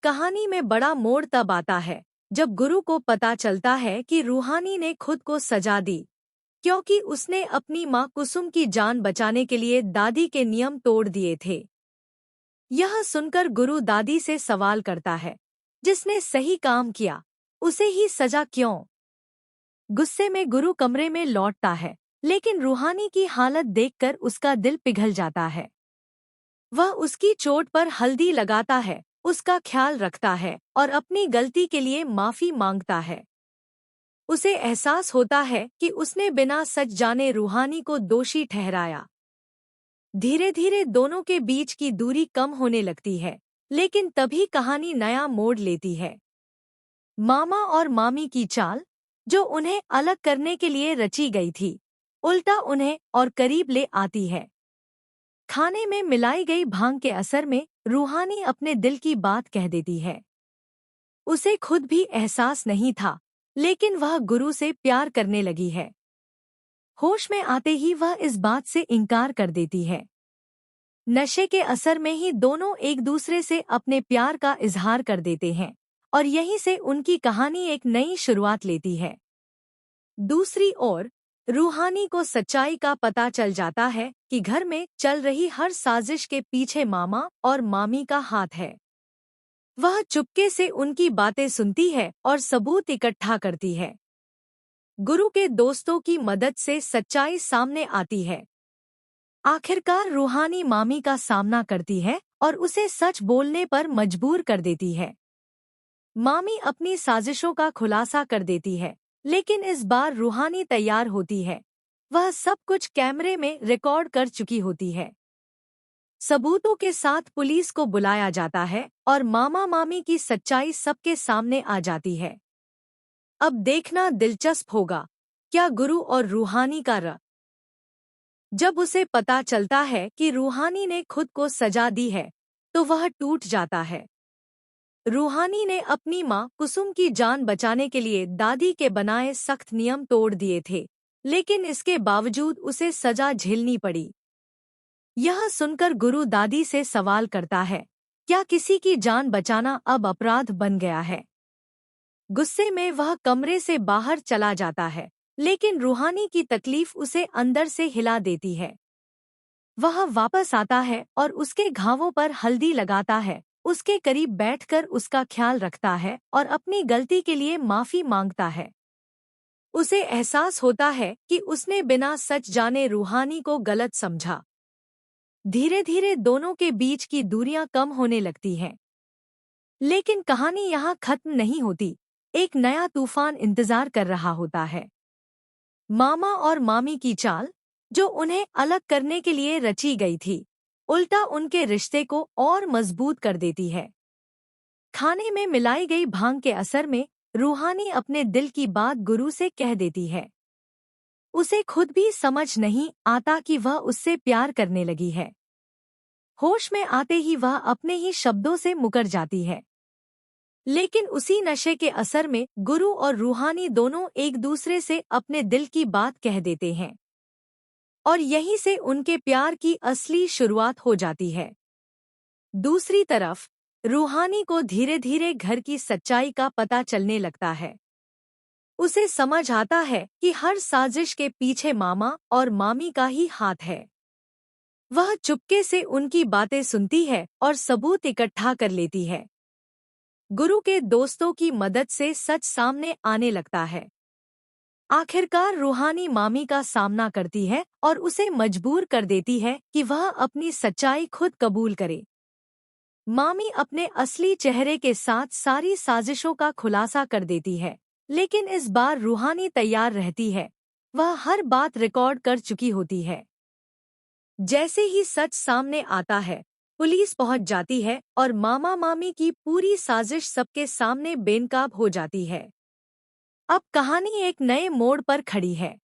कहानी में बड़ा मोड़ तब आता है जब गुरु को पता चलता है कि रूहानी ने खुद को सजा दी क्योंकि उसने अपनी मां कुसुम की जान बचाने के लिए दादी के नियम तोड़ दिए थे। यह सुनकर गुरु दादी से सवाल करता है, जिसने सही काम किया उसे ही सजा क्यों? गुस्से में गुरु कमरे में लौटता है, लेकिन रूहानी की हालत देखकर उसका दिल पिघल जाता है। वह उसकी चोट पर हल्दी लगाता है, उसका ख्याल रखता है और अपनी गलती के लिए माफी मांगता है। उसे एहसास होता है कि उसने बिना सच जाने रूहानी को दोषी ठहराया। धीरे धीरे दोनों के बीच की दूरी कम होने लगती है, लेकिन तभी कहानी नया मोड़ लेती है। मामा और मामी की चाल, जो उन्हें अलग करने के लिए रची गई थी, उल्टा उन्हें और करीब ले आती है। खाने में मिलाई गई भांग के असर में रूहानी अपने दिल की बात कह देती है। उसे खुद भी एहसास नहीं था, लेकिन वह गुरु से प्यार करने लगी है। होश में आते ही वह इस बात से इनकार कर देती है। नशे के असर में ही दोनों एक दूसरे से अपने प्यार का इजहार कर देते हैं और यहीं से उनकी कहानी एक नई शुरुआत लेती है। दूसरी ओर रूहानी को सच्चाई का पता चल जाता है कि घर में चल रही हर साजिश के पीछे मामा और मामी का हाथ है। वह चुपके से उनकी बातें सुनती है और सबूत इकट्ठा करती है। गुरु के दोस्तों की मदद से सच्चाई सामने आती है। आखिरकार रूहानी मामी का सामना करती है और उसे सच बोलने पर मजबूर कर देती है। मामी अपनी साजिशों का खुलासा कर देती है, लेकिन इस बार रूहानी तैयार होती है। वह सब कुछ कैमरे में रिकॉर्ड कर चुकी होती है। सबूतों के साथ पुलिस को बुलाया जाता है और मामा मामी की सच्चाई सबके सामने आ जाती है। अब देखना दिलचस्प होगा, क्या गुरु और रूहानी का जब उसे पता चलता है कि रूहानी ने खुद को सजा दी है, तो वह टूट जाता है। रूहानी ने अपनी मां कुसुम की जान बचाने के लिए दादी के बनाए सख्त नियम तोड़ दिए थे, लेकिन इसके बावजूद उसे सजा झेलनी पड़ी। यह सुनकर गुरु दादी से सवाल करता है, क्या किसी की जान बचाना अब अपराध बन गया है? गुस्से में वह कमरे से बाहर चला जाता है, लेकिन रूहानी की तकलीफ उसे अंदर से हिला देती है। वह वापस आता है और उसके घावों पर हल्दी लगाता है, उसके करीब बैठकर उसका ख्याल रखता है और अपनी गलती के लिए माफी मांगता है। उसे एहसास होता है कि उसने बिना सच जाने रूहानी को गलत समझा। धीरे धीरे दोनों के बीच की दूरियां कम होने लगती हैं। लेकिन कहानी यहाँ खत्म नहीं होती। एक नया तूफान इंतजार कर रहा होता है। मामा और मामी की चाल, जो उन्हें अलग करने के लिए रची गई थी, उल्टा उनके रिश्ते को और मजबूत कर देती है। खाने में मिलाई गई भांग के असर में रूहानी अपने दिल की बात गुरु से कह देती है। उसे खुद भी समझ नहीं आता कि वह उससे प्यार करने लगी है। होश में आते ही वह अपने ही शब्दों से मुकर जाती है। लेकिन उसी नशे के असर में गुरु और रूहानी दोनों एक दूसरे से अपने दिल की बात कह देते हैं और यहीं से उनके प्यार की असली शुरुआत हो जाती है। दूसरी तरफ रूहानी को धीरे धीरे घर की सच्चाई का पता चलने लगता है। उसे समझ आता है कि हर साजिश के पीछे मामा और मामी का ही हाथ है। वह चुपके से उनकी बातें सुनती है और सबूत इकट्ठा कर लेती है। गुरु के दोस्तों की मदद से सच सामने आने लगता है। आखिरकार रूहानी मामी का सामना करती है और उसे मजबूर कर देती है कि वह अपनी सच्चाई खुद कबूल करे। मामी अपने असली चेहरे के साथ सारी साजिशों का खुलासा कर देती है, लेकिन इस बार रूहानी तैयार रहती है। वह हर बात रिकॉर्ड कर चुकी होती है। जैसे ही सच सामने आता है, पुलिस पहुंच जाती है और मामा मामी की पूरी साजिश सबके सामने बेनकाब हो जाती है। अब कहानी एक नए मोड़ पर खड़ी है।